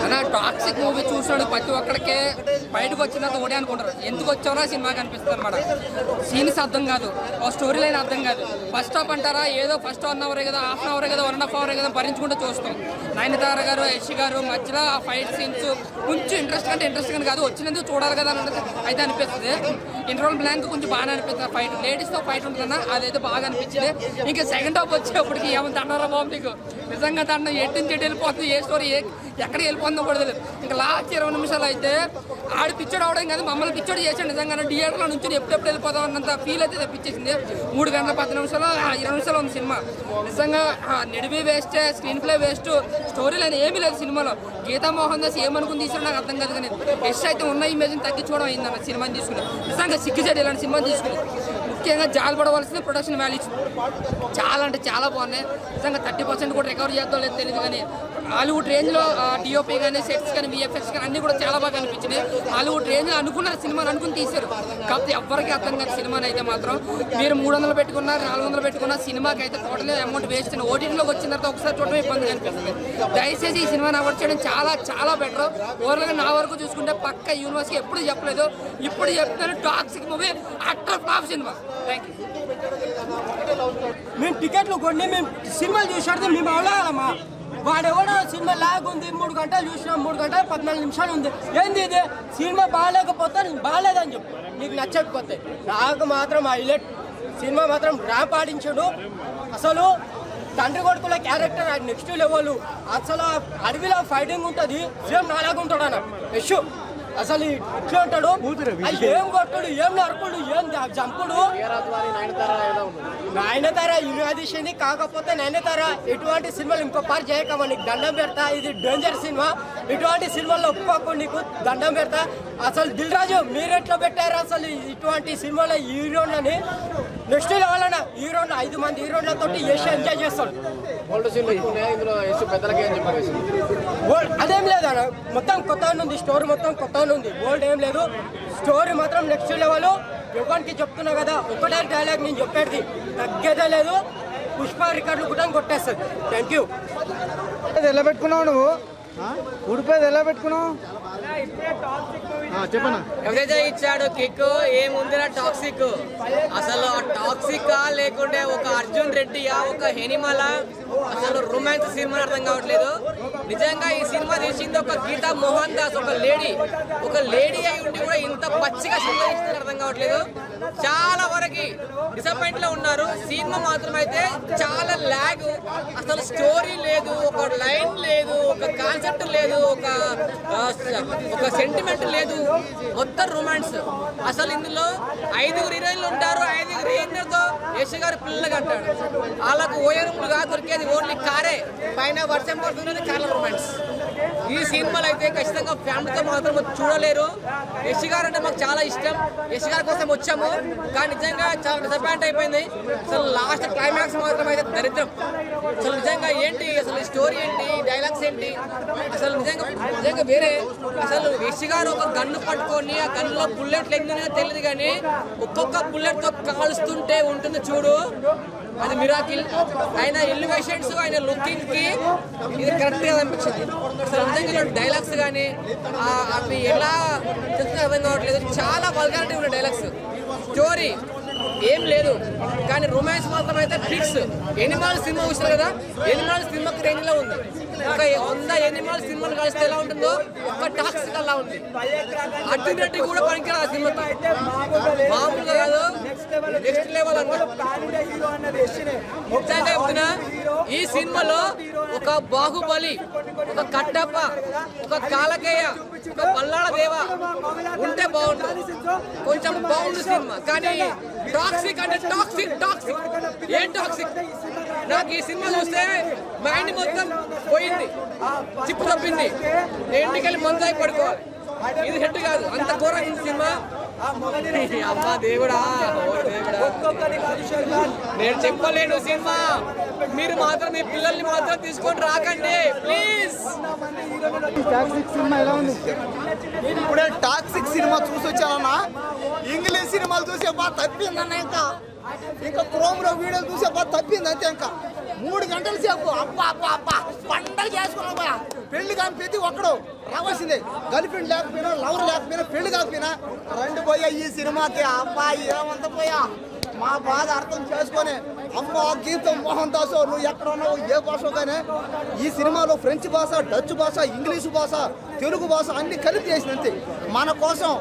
అన్న toxic movie చూసినాడు ప్రతి ఒక్కడికే బయటకు వచ్చినంత ఒకటే అనుకుంటారు. ఎందుకు వచ్చారో సినిమా కనిపిస్తుంది అనమాట. సీన్స్ అర్థం కాదు, ఆ స్టోరీ లైన్ అర్థం కాదు. ఫస్ట్ హాఫ్ అంటారా ఏదో ఫస్ట్ 1 అవర్ కదా, హాఫ్ అవర్ కదా, 1.5 అవర్ కదా భరించుకుంటూ చూస్తాం. నయనతార గారు, యశ్ గారు మధ్యలో ఆ ఫైట్ సీన్స్ కొంచెం ఇంట్రెస్ట్ కానీ కాదు, వచ్చినందుకు చూడాలి కదా అన్నది అయితే అనిపిస్తుంది. ఇంటర్వల్ బ్లాంక్ కొంచెం బాగానే అనిపిస్తుంది. ఫైట్ లేడీస్తో ఫైట్ ఉంటుందన్న అదైతే బాగా అనిపించింది. ఇంకా సెకండ్ హాఫ్ వచ్చేప్పటికి ఏమైనా దండరా బాబు నీకు నిజంగా దండం ఎటు నుంచి ఎటు వెళ్ళిపోతుంది, ఏ స్టోరీ ఎక్కడికి వెళ్ళిపోతుందో కూడా తెలియదు. ఇంకా లాస్ట్ 20 నిమిషాలు అయితే ఆడు పిచ్చోడు అవడం కాదు, మమ్మల్ని పిచ్చోడు చేసాడు. నిజంగా థియేటర్లో నుంచి ఎప్పుడెప్పుడు వెళ్ళిపోతాం అన్నంత ఫీల్ అయితే తెప్పించేసింది. 3 గంటల 10 నిమిషాలు 20 నిమిషాలు ఉంది సినిమా. నిజంగా నిడివి waste, screen play waste, story line ఏమీ లేదు సినిమాలో. గీతా మోహన్ దాస్ ఏమనుకుని తీసాడో నాకు అర్థం కాదు. కానీ యశ్ అయితే ఉన్న ఇమేజ్ని తగ్గించుకోవడం అయిందన్న సినిమాని తీసుకుని. నిజంగా సిగ్గుచేడు ఇలాంటి సినిమాని తీసుకుని. ముఖ్యంగా జాలిపడవలసిన ప్రొడక్షన్ వాల్యూస్ చాలా అంటే చాలా బాగున్నాయి. నిజంగా 30% కూడా రికవర్ చేద్దాం లేదు తెలియదు. కానీ హాలీవుడ్ రేంజ్లో డిఓపి కానీ సెట్స్ కానీ విఎఫ్ఎక్స్ కానీ అన్నీ కూడా చాలా బాగా అనిపించినాయి. హాలీవుడ్ రేంజ్లో అనుకున్న సినిమాని అనుకుని తీశారు. కాకపోతే ఎవరికి అర్థం కాదు సినిమాని అయితే మాత్రం. మీరు 300 పెట్టుకున్నారు, 400 పెట్టుకున్న సినిమాకి అయితే టోటల్ అమౌంట్ వేస్ట్. ఓటీటీలోకి వచ్చిన తర్వాత ఒకసారి చూడడం ఇబ్బంది అనిపిస్తుంది. దయచేసి ఈ సినిమాని అవాయిడ్ చేయడం చాలా చాలా బెటర్. ఓవర్గా నా వరకు చూసుకుంటే పక్క యూనివర్స్కి ఎప్పుడు చెప్పలేదు, ఇప్పుడు చెప్తాను. Toxic movie utter flop cinema. Thank you. మేము టికెట్లు కొన్ని మేము సినిమాలు చూసాడితే మేము అవలాలమ్మా. వాడెవడో సినిమా లాగ్ ఉంది, 3 గంటలు చూసినాం, 3 గంటలు 14 నిమిషాలు ఉంది. ఏంది ఇది సినిమా బాగాలేకపోతే బాగాలేదని చెప్పు, నీకు నచ్చకపోతే. నాకు మాత్రం హైలైట్ సినిమా మాత్రం ర్యాప్ ఆడించాడు. అసలు తండ్రి కొడుకుల క్యారెక్టర్ నెక్స్ట్ లెవెల్. అసలు అడవిలో ఫైటింగ్ ఉంటుంది, సేమ్ నాలాగా ఉంటాడు అన్న యశ్. అసలు ఇట్లా ఉంటాడు, ఏం కొట్టుడు, ఏం నరుకుడు, ఏం చంపుడు. నయనతార యునాదిషని. కాకపోతే నయనతార ఇటువంటి సినిమాలు ఇంకొకసారి చేయకమా, నీకు దండం పెడతా. ఇది డేంజర్ సినిమా, ఇటువంటి సినిమాల్లో ఒప్పుకోకు, నీకు దండం పెడతా. అసలు దిల్ రాజు మీరెట్లా పెట్టారు అసలు ఇటువంటి సినిమాలో హీరోలని? నెక్స్ట్ లెవెల్ హీరోలు 5 మంది హీరోలతో యశ్ ఎంజాయ్ చేస్తాడు. అదేం లేదు అన్న, మొత్తం కొత్త ఉంది, స్టోరీ మొత్తం కొత్త ఉంది, ఓల్డ్ ఏం లేదు. స్టోరీ మాత్రం నెక్స్ట్ లెవెల్. ఎవరికి చెప్తున్నా కదా, ఒకటే డైలాగ్ నేను చెప్పేది, తగ్గేదే లేదు. పుష్ప రికార్డులు కూడా కొట్టేస్తుంది. Thank you. ఎలా పెట్టుకున్నావు నువ్వు? ఉడిపోయేది ఎలా పెట్టుకున్నావు చెప్పనా? ఎవరైతే ఇచ్చాడు కిక్ ఏముందిరా టాక్సిక్. అసలు ఆ టాక్సిక్ లేకుంటే ఒక అర్జున్ రెడ్డియా, ఒక హెనిమల, అసలు రొమాన్స్ సినిమా అర్థం కావట్లేదు. నిజంగా ఈ సినిమా తీసింది ఒక గీతా మోహన్ దాస్, ఒక లేడీ అయి ఉండి కూడా ఇంత పచ్చిగా సినిమా తీసింది అర్థం కావట్లేదు. చాలా వరకు డిసప్పాయింట్ లో ఉన్నారు. సినిమా మాత్రం అయితే చాలా ల్యాగ్, అసలు స్టోరీ లేదు, ఒక లైన్ లేదు, ఒక కాన్సెప్ట్ లేదు, ఒక సెంటిమెంట్ లేదు, మొత్తం రొమాన్స్. అసలు ఇందులో 5 హీరోయిన్లు ఉంటారు, 5 హీరోయిన్లతో యశ్ గారు పిల్లలు అంటాడు. వాళ్ళకు ఓయరుగా దొరికేది ఓన్లీ కారే, పైన వర్షం పడుతున్నది కార్ల రొమాన్స్. ఈ సినిమాలు అయితే ఖచ్చితంగా ఫ్యామిలీతో మాత్రం చూడలేరు. యశ్ గారు అంటే మాకు చాలా ఇష్టం, యశ్ గారి కోసం వచ్చాము. కానీ నిజంగా చాలా డిసప్పాయింట్ అయిపోయింది. అసలు లాస్ట్ క్లైమాక్స్ మాత్రం అయితే దరిద్రం. అసలు నిజంగా ఏంటి, అసలు స్టోరీ ఏంటి, డైలాగ్స్ ఏంటి, అసలు నిజంగా వేరే. అసలు యశ్ గారు ఒక గన్ను పట్టుకొని ఆ గన్నులో బుల్లెట్లు ఎందుకు తెలియదు, కానీ ఒక్కొక్క బుల్లెట్ తో కాల్స్తుంటే ఉంటుంది చూడు, అది మిరాకిల్. ఆయన ఎలివేషన్స్, ఆయన లుకింగ్ కి ఇది కరెక్ట్ గా అనిపించింది. అసలు నిజంగా డైలాగ్స్ కానీ అవి ఎలా చెప్తే అర్థం కావట్లేదు. చాలా వల్గారిటీ ఉన్న డైలాగ్స్. స్టోరీ ఏం లేదు, కానీ రొమాన్స్ మాత్రం అయితే ఫిక్స్. ఎనిమల్ సినిమా చూస్తారు కదా, ఎనిమల్ సినిమాకి రేంజ్ లో ఉంది. ఒక 100 ఎనిమల్ సినిమాలు కలిస్తే ఎలా ఉంటుందో ఒక టాక్సిక్ అలా ఉంది. అర్జున్ రెడ్డి కూడా పనికిరా ఆ సినిమా, మామూలుగా కాదు, నెక్స్ట్ లెవెల్ అన్నమాట. ముఖ్యంగా చెప్తున్నా, ఈ సినిమాలో ఒక బాహుబలి, ఒక కట్టప్ప, ఒక కాలకేయ, ఒక పల్లాడ దేవ ఉంటే బాగుంటుంది, కొంచెం బాగుంది సినిమా. కానీ టాక్సిక్ అంటే టాక్సిక్ ఏం టాక్సిక్? నాకు ఈ సినిమా చూస్తే మైండ్ మొత్తం పోయింది, చిప్పు తప్పింది. నేను ఇంటికెళ్ళి మందాయి పడుకోవాలి. ఇది హెడ్ కాదు, అంత ఘోరంగా ఉంది సినిమా. అమ్మా దేవుడా, నేను చెప్పలేను సినిమా. మీరు మాత్రం మీ పిల్లల్ని మాత్రం తీసుకొని రాకండి ప్లీజ్. టాక్సిక్ సినిమా ఎలా ఉంది? ఇప్పుడే టాక్సిక్ సినిమా చూసి వచ్చానన్నా. ఇంగ్లీష్ సినిమాలు చూసే బాగా తప్పిందన్న, ఇంకా క్రోమ్లో వీడియోలు చూసే బాగా తప్పింది అంతే. ఇంకా 3 గంటల సేపు అబ్బా అబ్బా అబ్బా పండగ చేసుకున్నాం భయ. పెళ్లి కాని ప్రతి ఒక్కడు రావాల్సిందే. గర్ల్ ఫ్రెండ్ లేకపోయినా, లవర్ లేకపోయినా, పెళ్లి కాకపోయినా రండి పోయా ఈ సినిమాకి. అబ్బా ఏమంత పోయా మా బాధ అర్థం చేసుకొని అమ్మ గీతం మోహన్ దాస్ నువ్వు ఎక్కడ ఉన్నావు, ఏ భాష కానీ ఈ సినిమాలో ఫ్రెంచ్ భాష, డచ్ భాష, ఇంగ్లీషు భాష, తెలుగు భాష అన్ని కలిపి చేసినంతే. మన కోసం,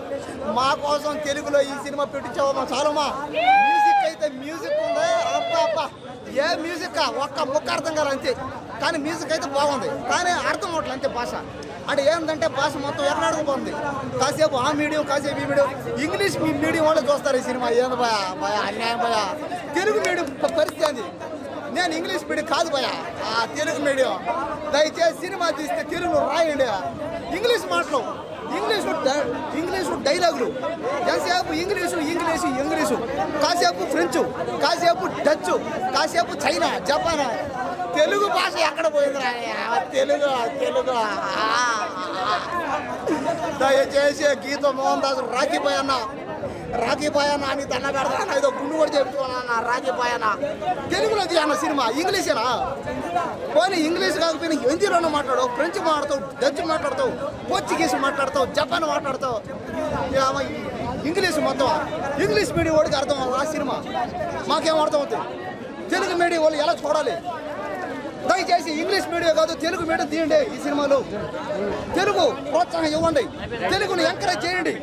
మా కోసం తెలుగులో ఈ సినిమా పెట్టించావమ్మా చాలమ్మా. మ్యూజిక్ అయితే మ్యూజిక్ ఉందా అబ్బా అబ్బా, ఏ మ్యూజిక్ ఒక్క ముక్క అర్థం కాదు అంతే. కానీ మ్యూజిక్ అయితే బాగుంది, కానీ అర్థం అవట్లేదు అంతే. భాష అంటే ఏంటంటే భాష మొత్తం ఎక్కడాడుకుపోతుంది. కాసేపు ఆ మీడియం, కాసేపు ఈ మీడియం, ఇంగ్లీష్ మీడియం వాళ్ళు చూస్తారు ఈ సినిమా. ఏంది భయ భయ అన్యాయం భయ. తెలుగు మీడియం పరిస్థితి అది. నేను ఇంగ్లీష్ మీడియం కాదు భయ, ఆ తెలుగు మీడియం. దయచేసి సినిమా తీస్తే తెలుగులో రాయండి. ఇంగ్లీష్ మాటలు, ఇంగ్లీషు డైలాగులు, ఎంతసేపు ఇంగ్లీషు, కాసేపు ఫ్రెంచ్, కాసేపు డచ్, కాసేపు చైనా, జపాన్. తెలుగు భాష ఎక్కడ పోయిందిరా? తెలుగు దయచేసి గీత మోహన్ దాస్ రాఖీ బాయ్ అన్న అని దండ పెడతాను. ఏదో గుండు కూడా చెప్పుకోవాలన్నా రాఖీ బాయ్ అన్న. తెలుగులో తీయన్న సినిమా, ఇంగ్లీషేనా? పోనీ ఇంగ్లీష్ కాకపోయినా హిందీలోనే మాట్లాడవు, ఫ్రెంచ్ మాట్లాడతావు, డచ్ మాట్లాడతావు, పోర్చుగీస్ మాట్లాడతావు, జపాన్ మాట్లాడతావు. ఇంగ్లీష్ మొత్తం ఇంగ్లీష్ మీడియం వాడికి అర్థం ఆ సినిమా. మాకేం అర్థం అవుతుంది? తెలుగు మీడియం వాళ్ళు ఎలా చూడాలి? దయచేసి ఇంగ్లీష్ మీడియం కాదు తెలుగు మీడియం తీయండి ఈ సినిమాలో. తెలుగు ప్రోత్సాహం ఇవ్వండి, తెలుగుని ఎంకరేజ్ చేయండి.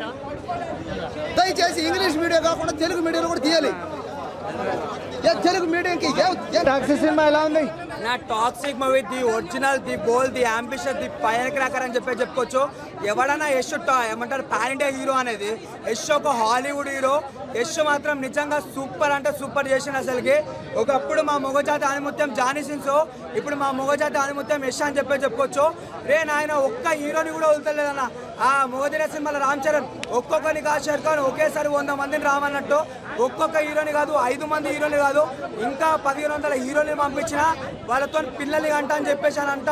దయచేసి ఇంగ్లీష్ మీడియం కాకుండా తెలుగు మీడియంలో కూడా తీయాలి. తెలుగు మీడియంకి టాక్సిక్ సినిమా ఎలా ఉంది? నా toxic movie the original, the bold, the ambition, the fire cracker అని చెప్పుకోవచ్చు. ఎవడన్నా యశ్ ఏమంటారు పాన్ ఇండియా హీరో అనేది. యశ్ ఒక హాలీవుడ్ హీరో. యశ్ మాత్రం నిజంగా సూపర్ అంటే సూపర్ చేసిన అసలుకి. ఒకప్పుడు మా మొగజాతి ఆనిముత్యం జానీ సిన్సో, ఇప్పుడు మా మొగజాతి ఆనిముత్యం యశ్ అని చెప్పుకోవచ్చు. రే నాయన ఒక్క హీరోని కూడా వదులుతలేదన్న. ఆ మొగదిన సినిమాలో రామ్ చరణ్ ఒక్కొక్కరిని కాదు షర్ఖాన్ ఒకేసారి 100 మందిని రామన్నట్టు ఒక్కొక్క హీరోని కాదు 5 మంది హీరోని కాదు ఇంకా 1500 హీరోని పంపించిన వాళ్ళతో పిల్లల్ని అంట అని చెప్పేసి అని అంట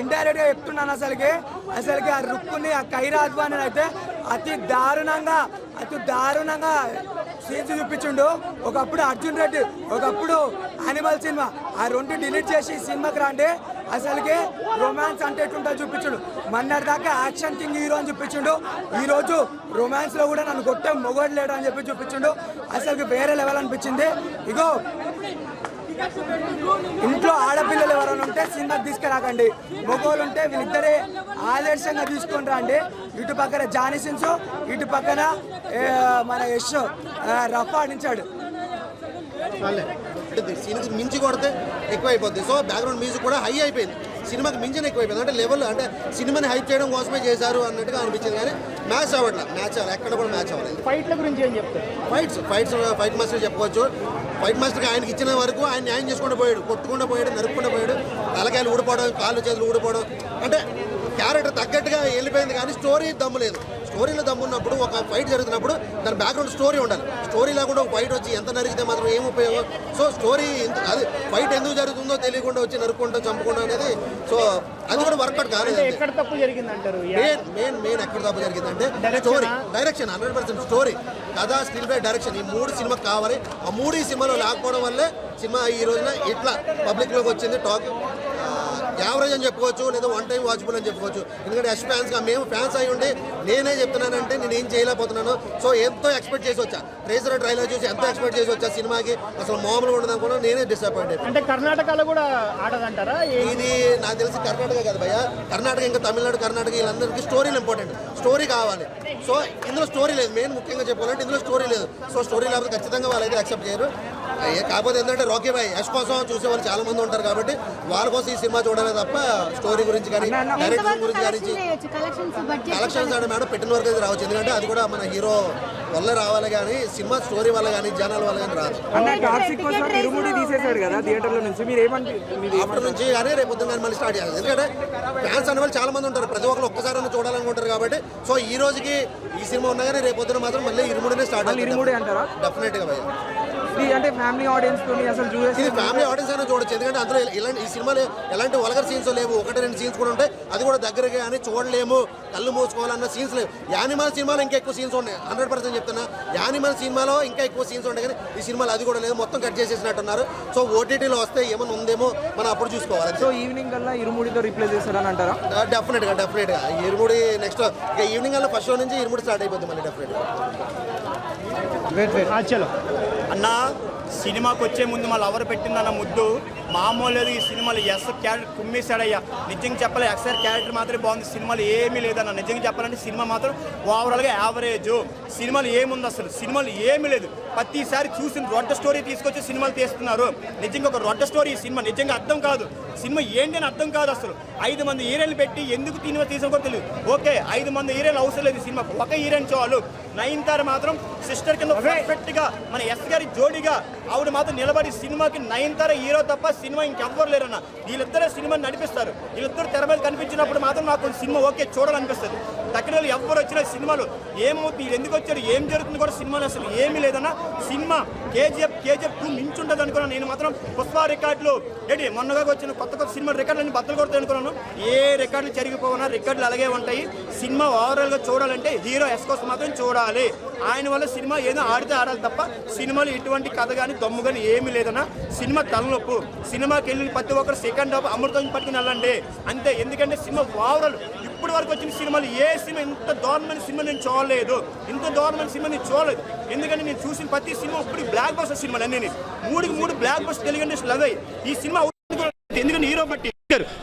ఇండైరెక్ట్గా చెప్తున్నాను. అసలుకి ఆ రుక్కుని ఆ కైరా అద్వాని అయితే అతి దారుణంగా సీన్స్ చూపించిండు. ఒకప్పుడు అర్జున్ రెడ్డి, ఒకప్పుడు యానిమల్ సినిమా, ఆ 2 డిలీట్ చేసి సినిమాకి రాండి. అసలుకి రొమాన్స్ అంటే ఎట్లుంటో చూపించుడు. మొన్నటి దాకా యాక్షన్ కింగ్ హీరో అని చూపించిండు. ఈరోజు రొమాన్స్లో కూడా నన్ను కొట్టే మొగోడు లేడు అని చెప్పి చూపించిండు. అసలుకి వేరే లెవెల్ అనిపించింది. ఇగో ఇంట్లో ఆడపిల్లలు ఎవరైనా ఉంటే సినిమాకి తీసుకురాకండి, మొగోళ్ళు ఉంటే వీళ్ళిద్దరే ఆదర్శంగా తీసుకొని రండి. ఇటు పక్కన జానీ సిన్స్, ఇటు పక్కన మన యశ్ రఫ్ ఆడించాడు. సీన్కి మించి కొడితే ఎక్కువ అయిపోద్ది. సో బ్యాక్గ్రౌండ్ మ్యూజిక్ కూడా హై అయిపోయింది, సినిమాకి మించిన ఎక్కువ అయిపోయింది. అంటే లెవెల్ అంటే సినిమాని హైప్ చేయడం కోసమే చేశారు అన్నట్టుగా అనిపించింది. కానీ మ్యాచ్ అవ్వట్లా, ఎక్కడ కూడా మ్యాచ్ అవ్వలేదు. ఫైట్ల గురించి ఏం చెప్తారు? ఫైట్ మాస్టర్ చెప్పుకోవచ్చు. ఫైట్ మాస్టర్కి ఆయనకి ఇచ్చిన వరకు ఆయన న్యాయం చేసుకుంటూ పోయాడు, కొట్టుకుంటూ పోయాడు, నరుక్కుంటూ పోయాడు. తలకాయలు ఊడిపోవడం, కాళ్ళు చేతులు ఊడిపోవడం, అంటే క్యారెక్టర్ తగ్గట్టుగా వెళ్ళిపోయింది. కానీ స్టోరీ దమ్ము లేదు. స్టోరీలో దమ్ము ఉన్నప్పుడు ఒక ఫైట్ జరుగుతున్నప్పుడు దాని బ్యాక్గ్రౌండ్ స్టోరీ ఉండాలి. స్టోరీ లేకుండా ఒక ఫైట్ వచ్చి ఎంత నరికితే మాత్రం ఏం ఉపయోగం? సో స్టోరీ అది ఫైట్ ఎందుకు జరుగుతుందో తెలియకుండా వచ్చి నరుక్కుంటాం, చంపుకుంటాం అనేది. సో అది కూడా వర్కౌట్ కాలేదు. ఎక్కడ తప్పు జరిగింది అంటారు? మెయిన్ ఎక్కడ తప్పు జరిగిందంటే స్టోరీ, డైరెక్షన్. 100% స్టోరీ, కథ, స్క్రీన్ ప్లే, డైరెక్షన్, ఈ 3 సినిమాకి కావాలి. ఆ 3 ఈ సినిమాలో లేకపోవడం వల్లే సినిమా ఈ రోజున ఇట్లా పబ్లిక్లోకి వచ్చింది. టాక్ యావరేజ్ అని చెప్పుకోవచ్చు, లేదా 1 టైం వాచబుల్ అని చెప్పుకోవచ్చు. ఎందుకంటే యశ్ ఫ్యాన్స్గా మేము ఫ్యాన్స్ అయి ఉండి నేనే చెప్తున్నానంటే నేను ఏం చేయలేకపోతున్నాను. సో ఎంతో ఎక్స్పెక్ట్ చేసి వచ్చా, ట్రైలర్ చూసి ఎంతో ఎక్స్పెక్ట్ చేసి వచ్చా. సినిమాకి అసలు మామూలుగా ఉండదు అనుకున్నా, నేనే డిసప్పాయింట్. అంటే కర్ణాటకలో కూడా ఆడదంటారా? ఇది నాకు తెలిసి కర్ణాటక కాదు భయ్య, కర్ణాటక ఇంకా తమిళనాడు, కర్ణాటక వీళ్ళందరికీ స్టోరీలు ఇంపార్టెంట్. స్టోరీ కావాలి. సో ఇందులో స్టోరీ లేదు. మెయిన్ ముఖ్యంగా చెప్పాలంటే ఇందులో స్టోరీ లేదు. సో స్టోరీ లేకపోతే ఖచ్చితంగా వాళ్ళైతే యాక్సెప్ట్ చేయరు. కాకపోతే ఏంటంటే రాకీ బాయ్ యశ్ కోసం చూసే వాళ్ళు చాలా మంది ఉంటారు కాబట్టి వాళ్ళ కోసం ఈ సినిమా చూడాలి తప్ప స్టోరీ గురించి కానీ డైరెక్షన్ గురించి కానీ కలెక్షన్స్ అంటే మేడం పెట్టిన వరకు అయితే రావచ్చు. ఎందుకంటే అది కూడా మన హీరో వల్ల రావాలి, కానీ సినిమా స్టోరీ వల్ల కానీ జనాల వల్ల కానీ రాదు. అప్పటి నుంచి కానీ రేపు పొద్దున్న మళ్ళీ స్టార్ట్ చేయాలి. ఎందుకంటే ఫ్యాన్స్ అనే వాళ్ళు చాలా మంది ఉంటారు, ప్రతి ఒక్కరు ఒక్కసారి చూడాలనుకుంటారు కాబట్టి. సో ఈ రోజుకి ఈ సినిమా ఉన్నా కానీ రేపు పొద్దున మాత్రం మళ్ళీ ఇరుముడినే స్టార్ట్ అవుతుంది డెఫినెట్గా భయ్య. అంటే ఫ్యామిలీ ఆడియన్స్ తో అసలు చూడేసి ఇది ఫ్యామిలీ ఆడియన్స్ అయినా చూడొచ్చు, ఎందుకంటే అందులో ఇలాంటి ఈ సినిమాలో ఎలాంటి వల్గర్ సీన్స్ లేవు. 1-2 సీన్స్ కూడా ఉంటాయి, అది కూడా దగ్గరగా కానీ చూడలేము, కళ్ళు మూసుకోవాలన్న సీన్స్ లేవు. యానిమల్ సినిమాలో ఇంకా ఎక్కువ సీన్స్ ఉన్నాయి, 100% చెప్తున్నా. యానిమల్ సినిమాలో ఇంకా ఎక్కువ సీన్స్ ఉంటాయి, కానీ ఈ సినిమాలో అది కూడా లేదు, మొత్తం కట్ చేసేసినట్టున్నారు. సో ఓటీటీలో వస్తే ఏమైనా ఉందేమో మనం అప్పుడు చూసుకోవాలి. సో ఈవినింగ్ కల్లా ఇరుముడితో రీప్లేస్ చేస్తారని అంటారా? డెఫినెట్గా ఇరుముడి నెక్స్ట్ ఇక ఈవినింగ్ కల్లా ఫస్ట్ షో నుంచి ఇరుముడి స్టార్ట్ అయిపోతుంది మళ్ళీ డెఫినెట్గా. అన్న సినిమాకి వచ్చే ముందు మా లవర్ పెట్టిందన్న ముద్దు మామూలు లేదు. ఈ సినిమాలో క్యారెక్టర్ కుమ్మేశాడయ్యా. నిజంగా చెప్పాలి, ఎక్స్ఆర్ క్యారెక్టర్ మాత్రమే బాగుంది, సినిమాలో ఏమీ లేదన్న. నిజంగా చెప్పాలంటే సినిమా మాత్రం ఓవరాల్గా యావరేజ్. సినిమాలు ఏముంది అసలు, సినిమాలు ఏమీ లేదు. ప్రతిసారి చూసిన రొడ్డ స్టోరీ తీసుకొచ్చి సినిమాలు తీస్తున్నారు. నిజంగా ఒక రొడ్డ స్టోరీ ఈ సినిమా నిజంగా అర్థం కాదు. సినిమా ఏంటి అని అర్థం కాదు అసలు. 5 మంది హీరోయిన్లు పెట్టి ఎందుకు తీసిన కూడా తెలియదు. ఓకే 5 మంది హీరోయిన్లు అవసరం లేదు సినిమా, ఒక హీరోయిన్ చాలు. నయనతార మాత్రం సిస్టర్ కింద పర్ఫెక్ట్గా మన ఎస్ గారి జోడిగా ఆవిడ మాత్రం నిలబడి సినిమాకి నయనతార హీరో తప్ప సినిమా ఇంకెవ్వరు లేరన్న. వీళ్ళిద్దరే సినిమాని నడిపిస్తారు. వీళ్ళిద్దరు తెర మీద కనిపించినప్పుడు మాత్రం నాకు సినిమా ఓకే చూడాలనిపిస్తుంది. దగ్గర ఎవరు వచ్చిన సినిమాలు ఏమవుతుంది, ఎందుకు వచ్చారు, ఏం జరుగుతుంది కూడా సినిమాలో అసలు ఏమీ లేదన్న. సినిమా కేజీఎఫ్ 2 మించి ఉంటుంది అనుకున్నాను నేను మాత్రం. పుష్ప రికార్డులు ఏంటి మొన్నగా వచ్చిన కొత్త సినిమా రికార్డులన్నీ బద్దలు కొడతాయి అనుకున్నాను. ఏ రికార్డులు జరిగిపోవనా, రికార్డులు అలాగే ఉంటాయి. సినిమా ఓవరాల్గా చూడాలంటే హీరో ఎస్ కోసం మాత్రం చూడాలి. ఆయన వల్ల సినిమా ఏదో ఆడితే ఆడాలి తప్ప సినిమాలో ఎటువంటి కథ కానీ దమ్ము కానీ ఏమీ లేదన్నా. సినిమా తలనొప్పు. సినిమాకి వెళ్ళి ప్రతి ఒక్కరు సెకండ్ హాఫ్ అమృతం పట్టుకుని వెళ్ళండి అంతే. ఎందుకంటే సినిమా ఓవరాల్ ఇప్పటి వరకు వచ్చిన సినిమాలు ఏ సినిమా ఇంత దారుణమైన సినిమా నేను చూడలేదు, ఇంత దారుణమైన సినిమా నేను చూడలేదు. ఎందుకంటే నేను చూసిన ప్రతి సినిమా ఇప్పుడు బ్లాక్ బస్టర్ సినిమాలు అన్నీ 3 బ్లాక్ బస్టర్ తెలుగు ఇండస్ట్రీ అవే. ఈ సినిమా ఎందుకంటే హీరో బట్టి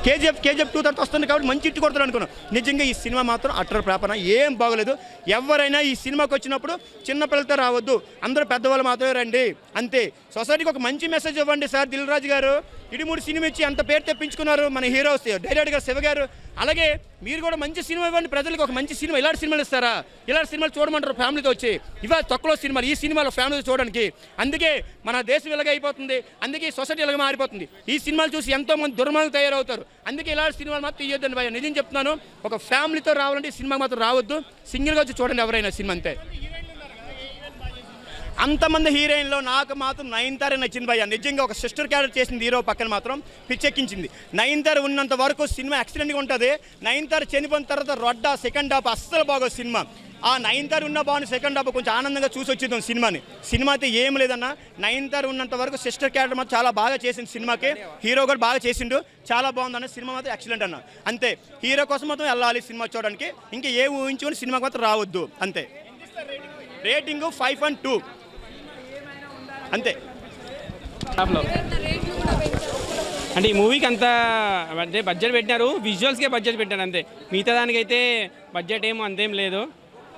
కేజీఎఫ్ 2 తర్వాత వస్తుంది కాబట్టి మంచి ఇట్టు కొడతారు అనుకున్నాను. నిజంగా ఈ సినిమా మాత్రం అట్టర్ ప్రాపన ఏం బాగోలేదు. ఎవరైనా ఈ సినిమాకి వచ్చినప్పుడు చిన్నపిల్లలతో రావద్దు, అందరూ పెద్దవాళ్ళు మాత్రమే రండి అంతే. సొసైటీకి ఒక మంచి మెసేజ్ ఇవ్వండి సార్. దిల్ రాజు గారు ఇడిమూడి సినిమా ఇచ్చి అంత పేరు తెప్పించుకున్నారు మన హీరోస్ డైరెక్టర్ గారు శివ గారు. అలాగే మీరు కూడా మంచి సినిమా ఇవ్వండి ప్రజలకు, ఒక మంచి సినిమా. ఇలాంటి సినిమాలు ఇస్తారా? ఇలాంటి సినిమాలు చూడమంటారు ఫ్యామిలీతో వచ్చి. ఇవాళ తక్కువ సినిమాలు ఈ సినిమాలో ఫ్యామిలీతో చూడడానికి. అందుకే మన దేశం ఇలాగ అయిపోతుంది, అందుకే సొసైటీ ఇలాగ మారిపోతుంది. ఈ సినిమాలు చూసి ఎంతో మంది దుర్మార్గులు తయారవుతారు. అందుకే ఇలాంటి సినిమాలు మాత్రం తీయొద్దండి భయ. నిజం చెప్తున్నాను, ఒక ఫ్యామిలీతో రావాలంటే ఈ సినిమా మాత్రం రావద్దు, సింగిల్గా వచ్చి చూడండి ఎవరైనా సినిమా అంతే. అంతమంది హీరోయిన్లో నాకు మాత్రం నయనతార నచ్చింది భయ్య. నిజంగా ఒక సిస్టర్ క్యారెక్టర్ చేసింది హీరో పక్కన మాత్రం పిచ్చెక్కించింది. నయనతార ఉన్నంత వరకు సినిమా ఎక్సలెంట్గా ఉంటుంది. నయనతార చనిపోయిన తర్వాత రొడ్డ సెకండ్ హాఫ్ అస్సలు బాగోదు సినిమా. ఆ నయనతార ఉన్న బాగుంది సెకండ్ హాఫ్ కొంచెం ఆనందంగా చూసి వచ్చింది సినిమాని. సినిమా అయితే ఏం లేదన్న. నయనతార ఉన్నంత వరకు సిస్టర్ క్యారెక్టర్ మాత్రం చాలా బాగా చేసింది సినిమాకి. హీరో కూడా బాగా చేసిండు, చాలా బాగుందన్న. సినిమా మాత్రం ఎక్సలెంట్ అన్న అంతే. హీరో కోసం మాత్రం వెళ్ళాలి సినిమా చూడడానికి, ఇంకా ఏ ఊహించుకొని సినిమాకి మాత్రం రావద్దు అంతే. రేటింగ్ 5.2 అంతే. అంటే ఈ మూవీకి అంత అంటే బడ్జెట్ పెట్టినారు, విజువల్స్కే బడ్జెట్ పెట్టారు అంతే. మిగతా దానికైతే బడ్జెట్ ఏమో అంతేం లేదు.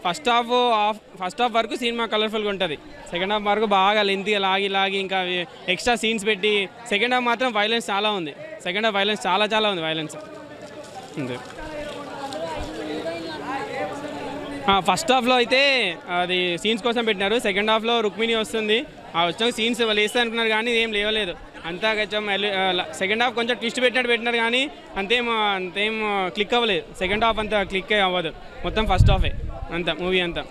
ఫస్ట్ హాఫ్ వరకు సినిమా కలర్ఫుల్గా ఉంటుంది. సెకండ్ హాఫ్ వరకు బాగా లెంతీగా లాగి ఇంకా ఎక్స్ట్రా సీన్స్ పెట్టి. సెకండ్ హాఫ్ మాత్రం వైలెన్స్ చాలా ఉంది. సెకండ్ హాఫ్ వైలెన్స్ చాలా ఉంది వైలెన్స్ అంతే. ఫస్ట్ హాఫ్లో అయితే అది సీన్స్ కోసం పెట్టినారు. సెకండ్ హాఫ్లో రుక్మిణి వస్తుంది, ఆ వచ్చిన సీన్స్ వాళ్ళు వేస్తే అనుకున్నారు కానీ ఏం లేవలేదు. అంతా కొంచెం సెకండ్ హాఫ్ కొంచెం ట్విస్ట్ పెట్టినారు కానీ అంతేం క్లిక్ అవ్వలేదు. సెకండ్ హాఫ్ అంతా క్లిక్ అవ్వదు, మొత్తం ఫస్ట్ హాఫే అంతా మూవీ అంతా.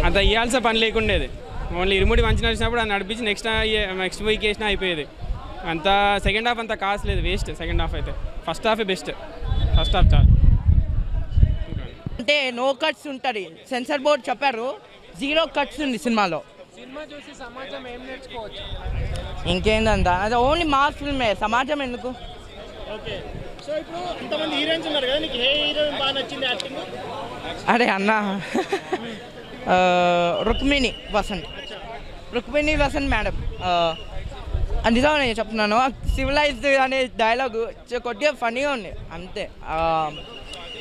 అంత ఇవ్వాల్సిన పని లేకుండేది. ఓన్లీ ఇరుముడి మంచి నడిచినప్పుడు అది నడిపించి నెక్స్ట్ వీక్ వేసినా అయిపోయేది. అంత సెకండ్ హాఫ్ అంతా కాస్ట్లేదు, వేస్ట్ సెకండ్ హాఫ్ అయితే. ఫస్ట్ హాఫే బెస్ట్, ఫస్ట్ హాఫ్ చాలు. అంటే నో కట్స్ ఉంటుంది, సెన్సార్ బోర్డ్ చెప్పారు, 0 కట్స్ ఉంది సినిమాలో. సినిమా చూసి సమాజం ఏం నేర్చుకోవచ్చు? ఇంకేందంతా అది ఓన్లీ మాస్ ఫిల్మే, సమాజం ఎందుకు? ఓకే. సో ఇప్పుడు ఇంతమంది హీరోయిన్స్ ఉన్నారు కదా, నీకు ఏ హీరోయిన్ బాగా నచ్చింది యాక్టింగ్? అరే అన్న రుక్మిణి వసంత్ మేడం. నిజం నేను చెప్తున్నాను, సివిలైజ్డ్ అనే డైలాగు కొద్దిగా ఫనీగా ఉంది అంతే.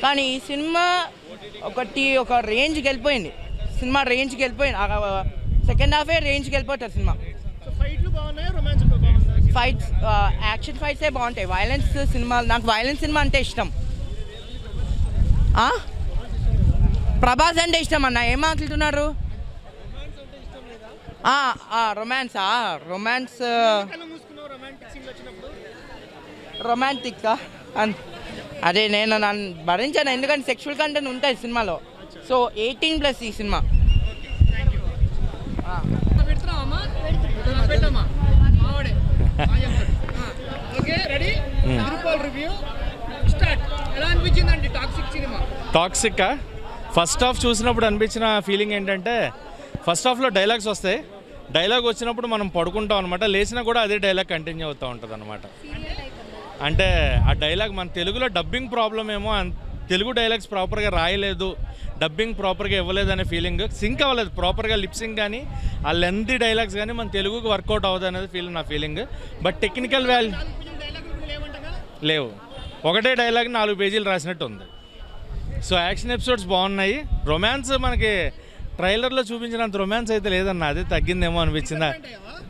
కానీ ఈ సినిమా ఒక రేంజ్కి వెళ్ళిపోయింది. సెకండ్ హాఫే రేంజ్కి వెళ్ళిపోతుంది సినిమా. ఫైట్స్ యాక్షన్ ఫైట్సే బాగుంటాయి. వైలెన్స్ సినిమాలు, నాకు వైలెన్స్ సినిమా అంటే ఇష్టం. ప్రభాస్ అంటే ఇష్టం అన్న. ఏం మాట్లాడుతున్నారు? రొమాంటిక్ అదే నేను భరించాను, ఎందుకంటే సెక్షువల్ కంటెంట్ ఉంటుంది సినిమాలో. సో 18+ ఈ సినిమా. టాక్సిక్ ఫస్ట్ హాఫ్ చూసినప్పుడు అనిపించిన ఫీలింగ్ ఏంటంటే ఫస్ట్ హాఫ్లో డైలాగ్స్ వస్తాయి, డైలాగ్ వచ్చినప్పుడు మనం పడుకుంటాం అనమాట, లేచినా కూడా అదే డైలాగ్ కంటిన్యూ అవుతూ ఉంటుంది అనమాట. అంటే ఆ డైలాగ్ మన తెలుగులో డబ్బింగ్ ప్రాబ్లం ఏమో, తెలుగు డైలాగ్స్ ప్రాపర్గా రాయలేదు, డబ్బింగ్ ప్రాపర్గా ఇవ్వలేదు అనే ఫీలింగ్, సింక్ అవ్వలేదు ప్రాపర్గా లిప్సింగ్ కానీ ఆ లెంతీ డైలాగ్స్ కానీ మన తెలుగుకి వర్కౌట్ అవ్వదు అనేది నా ఫీలింగ్. బట్ టెక్నికల్ వాల్యూ లేవు, ఒకటే డైలాగ్ 4 పేజీలు రాసినట్టు ఉంది. సో యాక్షన్ ఎపిసోడ్స్ బాగున్నాయి. రొమాన్స్ మనకి ట్రైలర్లో చూపించినంత రొమాన్స్ అయితే లేదన్న, అదే తగ్గిందేమో అనిపించింది.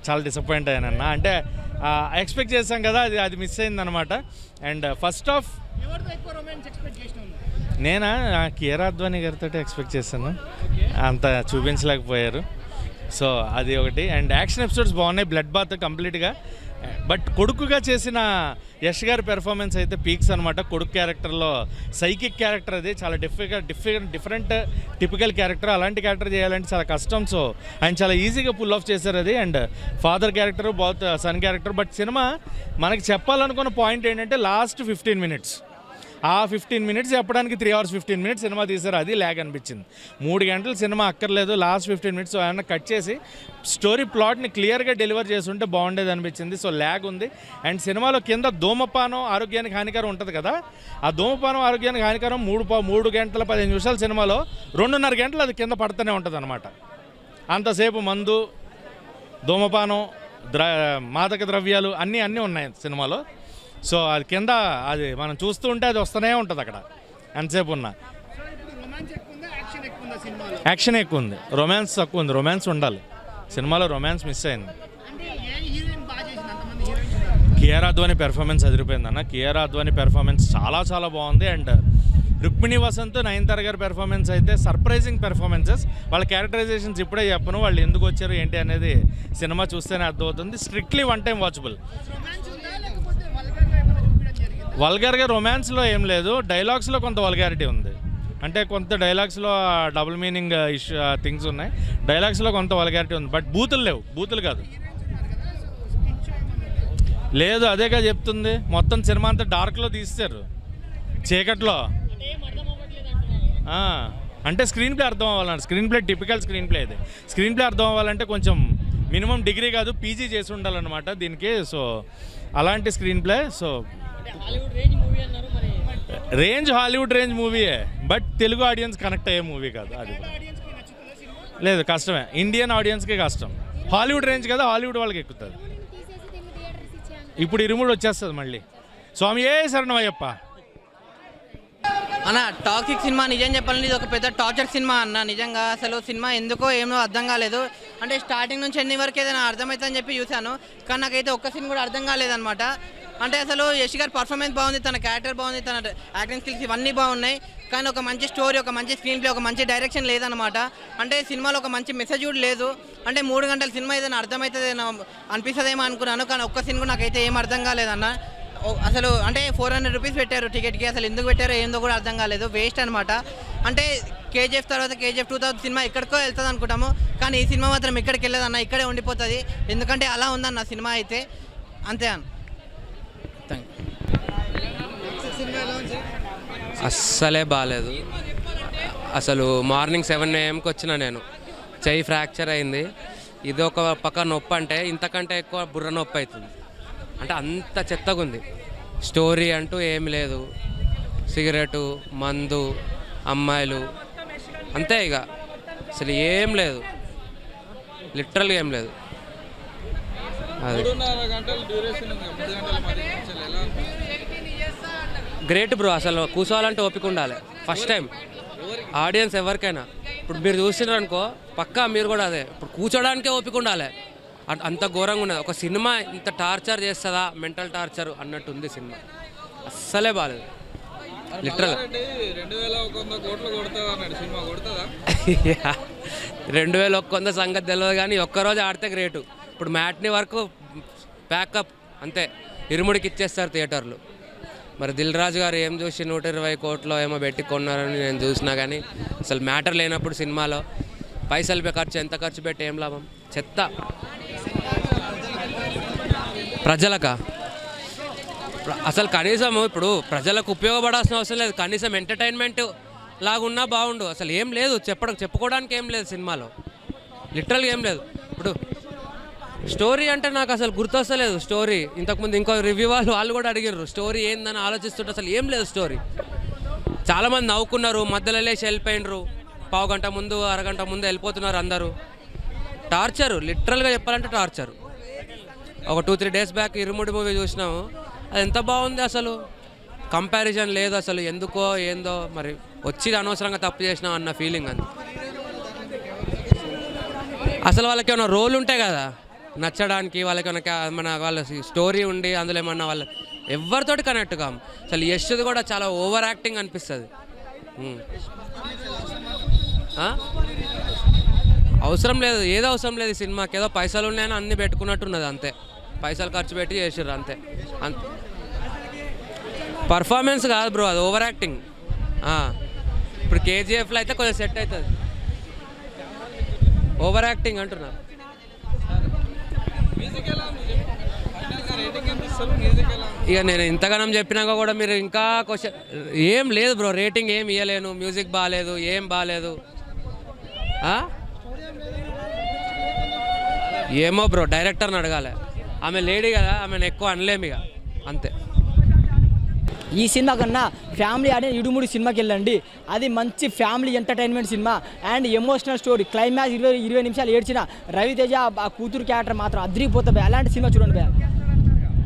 చాలా డిసప్పాయింట్ అయ్యానన్న, అంటే ఎక్స్పెక్ట్ చేస్తాం కదా, అది మిస్ అయిందనమాట. అండ్ ఫస్ట్ హాఫ్ నేనా కియారా అద్వానీ గారితో ఎక్స్పెక్ట్ చేశాను, అంత చూపించలేకపోయారు. సో అది ఒకటి. అండ్ యాక్షన్ ఎపిసోడ్స్ బాగున్నాయి, బ్లడ్ బాత్ కంప్లీట్గా. బట్ కొడుకుగా చేసిన యష్ గారి పెర్ఫార్మెన్స్ అయితే పీక్స్ అనమాట. కొడుకు క్యారెక్టర్లో సైకిక్ క్యారెక్టర్, అది చాలా డిఫరెంట్ టిపికల్ క్యారెక్టర్. అలాంటి క్యారెక్టర్ చేయాలంటే చాలా కష్టం. సో ఆయన చాలా ఈజీగా పుల్ ఆఫ్ చేశారు అది. And father character both son character. But cinema మనకి చెప్పాలనుకున్న పాయింట్ ఏంటంటే లాస్ట్ 15 మినిట్స్, ఆ 15 మినిట్స్ చెప్పడానికి 3 hours 15 minutes సినిమా తీశారు, అది ల్యాగ్ అనిపించింది. 3 గంటలు సినిమా అక్కర్లేదు, లాస్ట్ 15 minutes ఏమైనా కట్ చేసి స్టోరీ ప్లాట్ని క్లియర్గా డెలివర్ చేస్తుంటే బాగుండేది అనిపించింది. సో ల్యాగ్ ఉంది. అండ్ సినిమాలో కింద ధూమపానం ఆరోగ్యానికి హానికరం ఉంటుంది కదా, ఆ ధూమపానం ఆరోగ్యానికి హానికరం 3 గంటల 15 నిమిషాల సినిమాలో 2.5 గంటలు అది కింద పడుతూనే ఉంటుంది అనమాట. అంతసేపు మందు, ధూమపానం, మాదక ద్రవ్యాలు అన్నీ ఉన్నాయి సినిమాలో. సో అది కింద అది మనం చూస్తూ ఉంటే అది వస్తూనే ఉంటుంది అక్కడ ఎంతసేపు ఉన్నా. యాక్షన్ ఎక్కువ ఉంది, రొమాన్స్ తక్కువ ఉంది. రొమాన్స్ ఉండాలి సినిమాలో, రొమాన్స్ మిస్ అయింది. కియారా అద్వానీ పెర్ఫార్మెన్స్ అదిరిపోయింది అన్న. కియారా అద్వానీ పెర్ఫార్మెన్స్ చాలా బాగుంది. అండ్ రుక్మిణి వసంత్, నయనతార గారి పెర్ఫార్మెన్స్ అయితే సర్ప్రైజింగ్ పెర్ఫార్మెన్సెస్. వాళ్ళ క్యారెక్టరైజేషన్స్ ఇప్పుడే చెప్పను, వాళ్ళు ఎందుకు వచ్చారు ఏంటి అనేది సినిమా చూస్తేనే అర్థమవుతుంది. Strictly 1 time watchable. వల్గర్గా రొమాన్స్లో ఏం లేదు, డైలాగ్స్లో కొంత వల్గారిటీ ఉంది. అంటే కొంత డైలాగ్స్లో డబుల్ మీనింగ్ థింగ్స్ ఉన్నాయి, డైలాగ్స్లో కొంత వల్గారిటీ ఉంది. బట్ బూతులు లేవు, బూతులు కాదు లేదు, అదేగా చెప్తుంది. మొత్తం సినిమా అంతా డార్క్లో తీస్తారు, చీకట్లో. అంటే స్క్రీన్ ప్లే అర్థం అవ్వాలంటే, screen play typical screen play ఇది. స్క్రీన్ ప్లే అర్థం అవ్వాలంటే కొంచెం మినిమం డిగ్రీ కాదు పీజీ చేసి ఉండాలన్నమాట దీనికి. సో అలాంటి screenplay. So Hollywood range మూవీయే, బట్ తెలుగు ఆడియన్స్ కనెక్ట్ అయ్యే మూవీ కాదు. అది లేదు, కష్టమే. ఇండియన్ ఆడియన్స్కే కష్టం. హాలీవుడ్ రేంజ్ కదా, హాలీవుడ్ వాళ్ళకి ఎక్కుతుంది. ఇప్పుడు 23 వచ్చేస్తుంది మళ్ళీ. స్వామి ఏ శరణమయ్యప్ప. అన్న టాక్సిక్ సినిమా నిజం చెప్పాలంటే ఇది ఒక పెద్ద టార్చర్ సినిమా అన్న. నిజంగా అసలు సినిమా ఎందుకో ఏమో అర్థం కాలేదు. అంటే స్టార్టింగ్ నుంచి ఎన్ని వరకు ఏదైనా అర్థమవుతుందని చెప్పి చూశాను, కానీ నాకైతే ఒక్క సీన్ కూడా అర్థం కాలేదన్నమాట. అంటే అసలు యష్ గారి పర్ఫార్మెన్స్ బాగుంది, తన క్యారెక్టర్ బాగుంది, తన యాక్టింగ్ స్కిల్స్ ఇవన్నీ బాగున్నాయి, కానీ ఒక మంచి స్టోరీ, ఒక మంచి స్క్రీన్ ప్లే, ఒక మంచి డైరెక్షన్ లేదనమాట. అంటే సినిమాలో ఒక మంచి మెసేజ్ కూడా లేదు. అంటే 3 గంటల సినిమా ఏదైనా అర్థమవుతుంది అనిపిస్తుందేమో అనుకున్నాను, కానీ ఒక్క సీన్ కూడా నాకైతే ఏం అర్థం కాలేదన్న. అసలు అంటే 400 రూపీస్ పెట్టారు టికెట్కి, అసలు ఎందుకు పెట్టారో ఏందో కూడా అర్థం కాలేదు, వేస్ట్ అనమాట. అంటే కేజీఎఫ్ తర్వాత KGF 2000 సినిమా ఎక్కడికో వెళ్తుంది అనుకుంటాము, కానీ ఈ సినిమా మాత్రం ఎక్కడికి వెళ్ళదన్న, ఇక్కడే ఉండిపోతుంది. ఎందుకంటే అలా ఉందన్న సినిమా అయితే, అంతే అన్న. అస్సలే బాగాలేదు. అసలు మార్నింగ్ 7 AM వచ్చిన నేను, చెయ్యి ఫ్రాక్చర్ అయింది. ఇది ఒక పక్క నొప్పి, అంటే ఇంతకంటే ఎక్కువ బుర్ర నొప్పి అవుతుంది. అంటే అంత చెత్తగా ఉంది. స్టోరీ అంటూ ఏమి లేదు, సిగరెటు, మందు, అమ్మాయిలు, అంతే ఇక. అసలు ఏం లేదు, లిటరల్గా ఏం లేదు. అది గ్రేట్ బ్రో. అసలు కూర్చోవాలంటే ఓపిక ఉండాలి ఫస్ట్ టైం, ఆడియన్స్ ఎవరికైనా. ఇప్పుడు మీరు చూస్తున్నారు అనుకో, పక్కా మీరు కూడా అదే. ఇప్పుడు కూర్చోడానికే ఓపిక ఉండాలి, అంత ఘోరంగా ఉన్నది. ఒక సినిమా ఇంత టార్చర్ చేస్తుందా, మెంటల్ టార్చర్ అన్నట్టుంది సినిమా. అస్సలే బాగాలేదు లిటరల్. 2100 సంగతి తెలియదు, కానీ ఒక్కరోజు ఆడితే గ్రేటు. ఇప్పుడు మ్యాట్ని వరకు ప్యాకప్ అంతే, ఇరుముడికి ఇచ్చేస్తారు థియేటర్లు. మరి దిల్ రాజు గారు ఏం చూసి 120 కోట్లు ఏమో పెట్టి కొన్నారని నేను చూసినా, కానీ అసలు మ్యాటర్ లేనప్పుడు సినిమాలో పైసలు ఖర్చు ఎంత ఖర్చు పెట్టి ఏం లాభం? చెత్త. ప్రజలకా? అసలు కనీసం ఇప్పుడు ప్రజలకు ఉపయోగపడాల్సిన అవసరం లేదు, కనీసం ఎంటర్టైన్మెంట్ లాగా ఉన్నా బాగుండు. అసలు ఏం లేదు, చెప్పుకోవడానికి ఏం లేదు సినిమాలో, లిటరల్గా ఏం లేదు. ఇప్పుడు స్టోరీ అంటే నాకు అసలు గుర్తొస్తలేదు స్టోరీ. ఇంతకుముందు ఇంకో రివ్యూ వాళ్ళు కూడా అడిగారు స్టోరీ ఏందని ఆలోచిస్తుంటే అసలు ఏం లేదు స్టోరీ. చాలామంది నవ్వుకున్నారు, మధ్యలో లేచి వెళ్ళిపోయినరు, పావు గంట ముందు అరగంట ముందు వెళ్ళిపోతున్నారు అందరూ. టార్చరు, లిటరల్గా చెప్పాలంటే టార్చరు. ఒక 2-3 డేస్ బ్యాక్ ఇరుముడి మూవీ చూసినాము, అది ఎంత బాగుంది అసలు, కంపారిజన్ లేదు అసలు. ఎందుకో ఏందో మరి, వచ్చి అనవసరంగా తప్పు చేసినాం అన్న ఫీలింగ్ అంది. అసలు వాళ్ళకి ఏమైనా రోల్ ఉంటాయి కదా నచ్చడానికి, వాళ్ళకి ఏమైనా వాళ్ళ స్టోరీ ఉండి అందులో ఏమన్నా వాళ్ళు ఎవరితోటి కనెక్ట్ కాము. అసలు యశ్ది కూడా చాలా ఓవర్ యాక్టింగ్ అనిపిస్తుంది. అవసరం లేదు, ఏదో అవసరం లేదు ఈ సినిమాకి. ఏదో పైసలు ఉన్నాయని అన్నీ పెట్టుకున్నట్టున్నది అంతే, పైసలు ఖర్చు పెట్టి చేసిర్రు అంతే. పర్ఫార్మెన్స్ కాదు బ్రో, అది ఓవర్ యాక్టింగ్. ఇప్పుడు కేజీఎఫ్లో అయితే కొంచెం సెట్ అవుతుంది, ఓవర్ యాక్టింగ్ అంటున్నారు. ఇక నేను ఇంతగానం చెప్పినాక కూడా మీరు ఇంకా క్వశ్చన్ ఏం లేదు బ్రో, రేటింగ్ ఏం ఇవ్వలేను. మ్యూజిక్ బాగాలేదు, ఏం బాగాలేదు. ఏమో బ్రో, డైరెక్టర్ని అడగాలి. ఆమె లేడీ కదా, ఆమెను ఎక్కువ అనలేము ఇక, అంతే. ఈ సినిమా కన్నా ఫ్యామిలీ ఆడే ఇడుముడి సినిమాకి వెళ్ళండి, అది మంచి family entertainment cinema and emotional story. Climax 20 నిమిషాలు ఏడ్చిన రవితేజ ఆ కూతురు క్యారెక్టర్ మాత్రం అదిరిపోతుంది. అలాంటి సినిమా చూడండి భయ.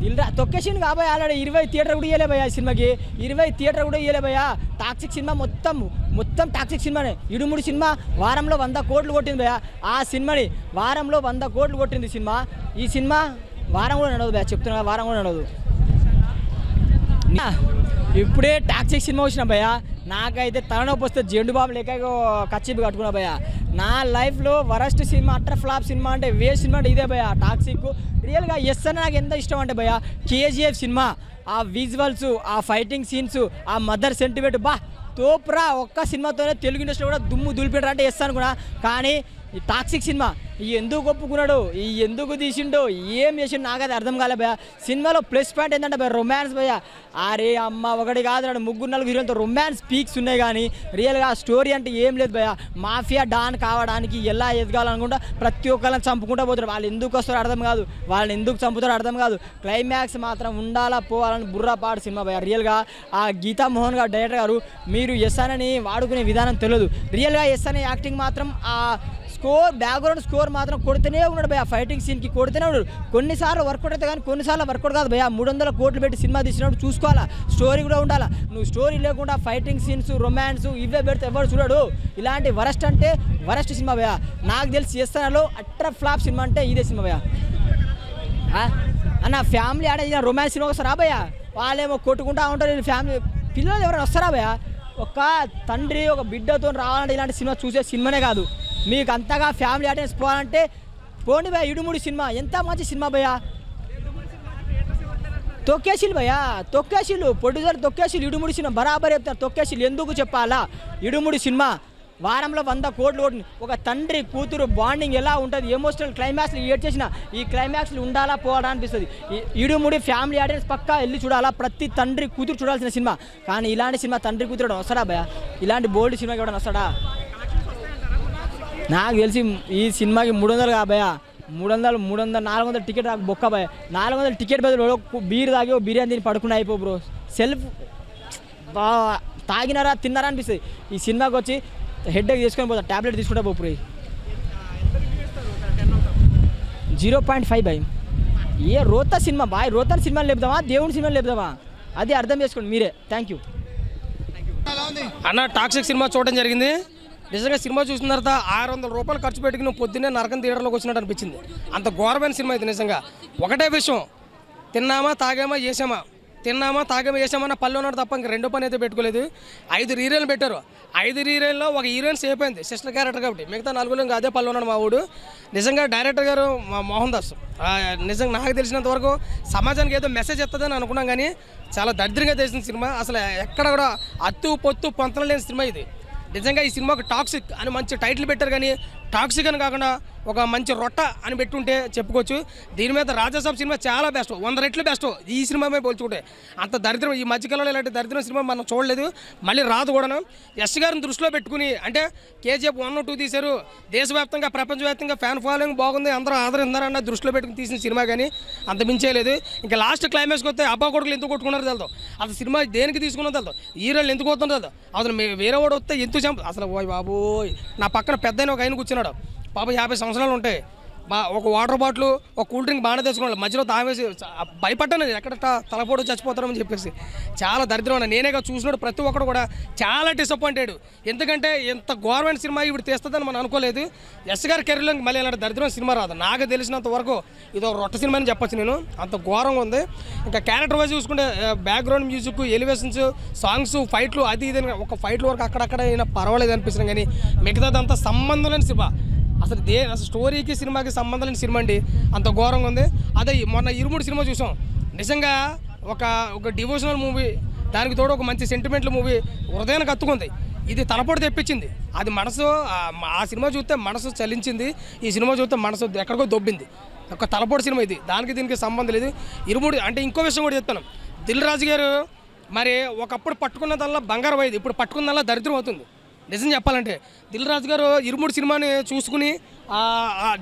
ఇలా తొక్కేసింది కాబోయే, ఆల్రెడీ 20 థియేటర్ కూడా ఇవ్వలే భయ సినిమాకి, 20 థియేటర్ కూడా ఇవ్వలే భయ. టాక్సిక్ సినిమా మొత్తం టాక్సిక్ సినిమానే. ఇడుముడి సినిమా వారంలో 100 కోట్లు కొట్టింది భయ. ఆ సినిమాని వారంలో 100 కోట్లు కొట్టింది సినిమా. ఈ సినిమా వారం కూడా నడవదు భయ, చెప్తున్నా, వారం కూడా నడవదు. ఇప్పుడే టాక్సిక్ సినిమా వచ్చిన భయ, నాకైతే తలనొప్పి వస్తే జెండు బాబు లేక కచ్చిపి కట్టుకున్నా భయ. నా లైఫ్లో worst cinema, utter flop cinema అంటే వేస్ట్ సినిమా అంటే ఇదే భయ, టాక్సిక్. రియల్గా ఎస్ అని నాకు ఎంత ఇష్టం అంటే భయ, కేజీఎఫ్ సినిమా ఆ విజువల్స్, ఆ ఫైటింగ్ సీన్స్, ఆ మదర్ సెంటిమెంట్ బా తోపురా. ఒక్క సినిమాతోనే తెలుగు ఇండస్ట్రీ కూడా దుమ్ము దులిపెట్టరా అంటే ఎస్ అనుకున్నా. కానీ ఈ టాక్సిక్ సినిమా ఎందుకు ఒప్పుకున్నాడు, ఎందుకు తీసిండో, ఏం చేసిండు నాకైతే అర్థం కాలే భయ. సినిమాలో ప్లస్ పాయింట్ ఏంటంటే భయ రొమాన్స్ భయ. అరే అమ్మ ఒకటి కాదు, 3-4 హీరోలతో రొమాన్స్ పీక్స్ ఉన్నాయి, కానీ రియల్గా స్టోరీ అంటే ఏం లేదు భయ. మాఫియా డాన్ కావడానికి ఎలా ఎదగాలనుకుంటా ప్రతి ఒక్కరిని చంపుకుంటూ పోతారు. వాళ్ళు ఎందుకు వస్తారో అర్థం కాదు, వాళ్ళని ఎందుకు చంపుతారో అర్థం కాదు. క్లైమాక్స్ మాత్రం ఉండాలా పోవాలని బుర్రపాటు సినిమా భయ. రియల్గా ఆ గీతా మోహన్ గారు డైరెక్టర్ గారు, మీరు ఎస్ అని వాడుకునే విధానం తెలియదు. రియల్గా ఎస్ అనే యాక్టింగ్ మాత్రం, ఆ స్కోర్ బ్యాక్గ్రౌండ్ స్కోర్ మాత్రం కొడుతూనే ఉన్నాడు భయ. ఫైటింగ్ సీన్కి కొడుతూనే ఉన్నాడు. కొన్నిసార్లు వర్కౌట్ అయితే కానీ కొన్నిసార్లు వర్కౌట్ కాదు భయ. 300 కోట్లు పెట్టి సినిమా తీసినప్పుడు చూసుకోవాలా, స్టోరీ కూడా ఉండాలా. నువ్వు స్టోరీ లేకుండా ఫైటింగ్ సీన్స్, రొమాన్స్ ఇవే పెడితే ఎవరు చూడడు. ఇలాంటి వరస్ట్ అంటే వరస్ట్ సినిమా భయ. నాకు తెలిసి చేస్తానలో అట్టర్ ఫ్లాప్ సినిమా అంటే ఇదే సినిమా భయ. అన్న ఫ్యామిలీ ఆడే రొమాన్స్ సినిమా వస్తారా భయ, వాళ్ళేమో కొట్టుకుంటా ఉంటారు. ఫ్యామిలీ పిల్లలు ఎవరైనా వస్తారా భయ? ఒక తండ్రి ఒక బిడ్డతో రావాలంటే ఇలాంటి సినిమా చూసే సినిమానే కాదు. మీకు అంతగా ఫ్యామిలీ ఆడియన్స్ పోవాలంటే పోండి భయ. ఇడుముడి సినిమా ఎంత మంచి సినిమా భయ. తొక్కేసిలు భయ, తొక్కేసిలు ప్రొడ్యూసర్ తొక్కేసిలు. ఇడుముడి సినిమా బరాబర్ చెప్తారు, తొక్కేసిలు. ఎందుకు చెప్పాలా? ఇడుముడి సినిమా వారంలో 100 కోట్లు కొట్టింది. ఒక తండ్రి కూతురు బాండింగ్ ఎలా ఉంటుంది, ఎమోషనల్ క్లైమాక్స్లు ఏడ్ చేసిన ఈ క్లైమాక్స్లు ఉండాలా పోవాలా అనిపిస్తుంది. ఇడుముడి ఫ్యామిలీ ఆడియన్స్ పక్కా వెళ్ళి చూడాలా, ప్రతి తండ్రి కూతురు చూడాల్సిన సినిమా. కానీ ఇలాంటి సినిమా తండ్రి కూతురు వస్తాడా భయ? ఇలాంటి బోల్డ్ సినిమాకి ఎవడన్నా వస్తాడా? నాకు తెలిసి ఈ సినిమాకి 300 కాబోయ, 300 400 టికెట్ నాకు బొక్క భయ. 400 టికెట్ బదులు బీర్ తాగి బిర్యానీ తిని పడుకుని అయిపో బ్రో. సెల్ఫ్ తాగినారా తిన్నారా అనిపిస్తుంది. ఈ సినిమాకి వచ్చి హెడ్ఏక్ తీసుకొని పోతా, ట్యాబ్లెట్ తీసుకుంటా పోపురు. 0.5 భయ్. ఏ రోత సినిమా బాయ్, రోతన్ సినిమాలు లేపుదామా, దేవుని సినిమాలు లేపుదామా, అది అర్థం చేసుకోండి మీరే. థ్యాంక్ యూ అన్న. టాక్సిక్ సినిమా చూడడం జరిగింది. నిజంగా సినిమా చూసిన తర్వాత 600 రూపాయలు ఖర్చు పెట్టుకుని నువ్వు పొద్దున్నే నరకం థియేటర్లోకి వచ్చినట్టు అనిపించింది. అంత ఘోరమైన సినిమా అయితే నిజంగా. ఒకటే విషయం, తిన్నామా తాగామా చేసామా, తిన్నామా తాగామా చేసామన్న పళ్ళు ఉన్నాడు తప్ప ఇంకా రెండో పని అయితే పెట్టుకోలేదు. 5 రీరైన్లు పెట్టారు. 5 రీరైన్లో ఒక హీరోయిన్ సేఫ్ అయింది, సిస్టర్ క్యారెక్టర్ కాబట్టి. మిగతా 4 ఇంకా అదే పళ్ళు ఉన్నాడు మా ఊడు. నిజంగా డైరెక్టర్ గారు మోహన్ దాస్ నిజంగా నాకు తెలిసినంత వరకు సమాజానికి ఏదో మెసేజ్ ఇస్తుందని అనుకున్నాం, కానీ చాలా దరిద్రంగా తెలిసిన సినిమా. అసలు ఎక్కడ కూడా అత్తు పొత్తు పొంతన లేని సినిమా ఇది. నిజంగా ఈ సినిమాకు టాక్సిక్ అని మంచి టైటిల్ పెట్టారు, కానీ టాక్సిక్ అని కాకుండా ఒక మంచి రొట్ట అని పెట్టుంటే చెప్పుకోవచ్చు. దీని మీద రాజాసాబ్ సినిమా చాలా బెస్ట్, 100 రెట్లు బెస్ట్ ఈ సినిమా మీద పోల్చుకుంటే. అంత దరిద్రం ఈ మధ్యకాలంలో ఇలాంటి దరిద్రం సినిమా మనం చూడలేదు, మళ్ళీ రాదు కూడాను. యశ్ గారిని దృష్టిలో పెట్టుకుని అంటే కేజీఎఫ్ 1, 2 తీశారు, దేశవ్యాప్తంగా ప్రపంచవ్యాప్తంగా ఫ్యాన్ ఫాలోయింగ్ బాగుంది, అందరూ ఆదరిస్తున్నారన్న దృష్టిలో పెట్టుకుని తీసిన సినిమా, కానీ అంత మించేయలేదు. ఇంకా లాస్ట్ క్లైమాక్స్కి వస్తే అబ్బా కొడుకులు ఎందుకు కొట్టుకున్నారో తెలుదు, అసలు సినిమా దేనికి తీసుకున్నదో తెలుదు, హీరోలు ఎందుకు వస్తుందో తెలుదు, అసలు వేరే వాడు వస్తే ఎందుకు అసలు ఓయ్ బాబోయ్. నా పక్కన పెద్ద ఒక ఆయన కూర్చున్నాడు, పాప 50 సంవత్సరాలు ఉంటాయి, ఒక వాటర్ బాటిల్ ఒక కూల్ డ్రింక్ బాగానే తెచ్చుకున్నాడు, మధ్యలో తాగేసి భయపడ్డాను ఎక్కడ తలపోటు చచ్చిపోతారని చెప్పేసి. చాలా దరిద్రం. నేనేగా చూసినాడు ప్రతి ఒక్కడు కూడా చాలా డిసప్పాయింటెడ్, ఎందుకంటే ఎంత ఘోరమైన సినిమా ఇప్పుడు తీస్తుందని మనం అనుకోలేదు. యశ్ గారి కెరీర్లో మళ్ళీ ఇలాంటి దరిద్రమైన సినిమా రాదు నాకు తెలిసినంత వరకు. ఇదో రొట్ట సినిమా అని చెప్పచ్చు నేను, అంత ఘోరంగా ఉంది. ఇంకా క్యారెక్టర్ వైజ్ చూసుకుంటే బ్యాక్గ్రౌండ్ మ్యూజిక్, ఎలివేషన్స్, సాంగ్స్, ఫైట్లు అది ఇది ఒక ఫైట్ల వరకు అక్కడక్కడ అయినా పర్వాలేదు అనిపిస్తుంది, కానీ మిగతాదంతా సంబంధం లేని సినిమా. అసలు స్టోరీకి సినిమాకి సంబంధం లేని సినిమా అండి, అంత ఘోరంగా ఉంది. అదే మొన్న ఇరుముడు సినిమా చూసాం, నిజంగా ఒక డివోషనల్ మూవీ, దానికి తోడు ఒక మంచి సెంటిమెంటల్ మూవీ, హృదయానికి హత్తుకుంది. ఇది తలపోటు తెప్పించింది, అది మనసు ఆ సినిమా చూస్తే మనసు చలించింది, ఈ సినిమా చూస్తే మనసు ఎక్కడికో దొబ్బింది. ఒక తలపోటు సినిమా ఇది, దానికి దీనికి సంబంధం లేదు. ఇరుముడు అంటే ఇంకో విషయం కూడా చెప్తాను, దిల్ రాజు గారు మరి ఒకప్పుడు పట్టుకున్నదల్లా బంగారం అయింది, ఇప్పుడు పట్టుకున్నదల్లా దరిద్రం అవుతుంది. నిజం చెప్పాలంటే దిల్ రాజు గారు ఇరుముడు సినిమాని చూసుకుని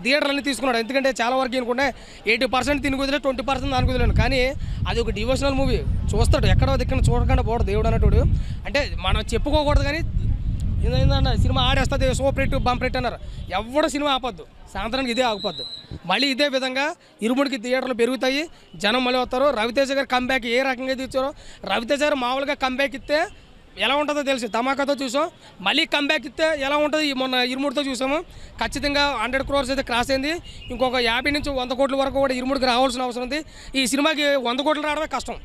థియేటర్లన్నీ తీసుకున్నాడు, ఎందుకంటే చాలా వరకు అనుకుంటే 80% తిని కుదిరే 20% దాని కుదిరాను, కానీ అది ఒక డివోషనల్ మూవీ. చూస్తాడు ఎక్కడో దిక్కన చూడకుండా పోవడం దేవుడు అన్నట్టు. అంటే మనం చెప్పుకోకూడదు, కానీ ఏంటంటే సినిమా ఆడేస్తుంది సూపర్ హిట్ బంపర్ హిట్ అన్నారు, ఎవడో సినిమా ఆపొద్దు, సాయంత్రానికి ఇదే ఆగిపోద్దు. మళ్ళీ ఇదే విధంగా ఇరుముడికి థియేటర్లు పెరుగుతాయి, జనం మళ్ళీ వస్తారు. రవితేజ గారు కంబ్యాక్ ఏ రకంగా ఇచ్చారో, రవితేజ గారు మామూలుగా కంబ్యాక్ ఇస్తే ఎలా ఉంటుందో తెలిసి ధమాకాతో చూసాం, మళ్ళీ కంబ్యాక్ ఇస్తే ఎలా ఉంటుంది మొన్న ఇరుముడితో చూసాము. ఖచ్చితంగా 100 crores అయితే క్రాస్ అయింది, ఇంకొక 50 నుంచి 100 కోట్ల వరకు కూడా ఇరుముడికి రావాల్సిన అవసరం ఉంది. ఈ సినిమాకి 100 కోట్లు రావడమే కష్టం,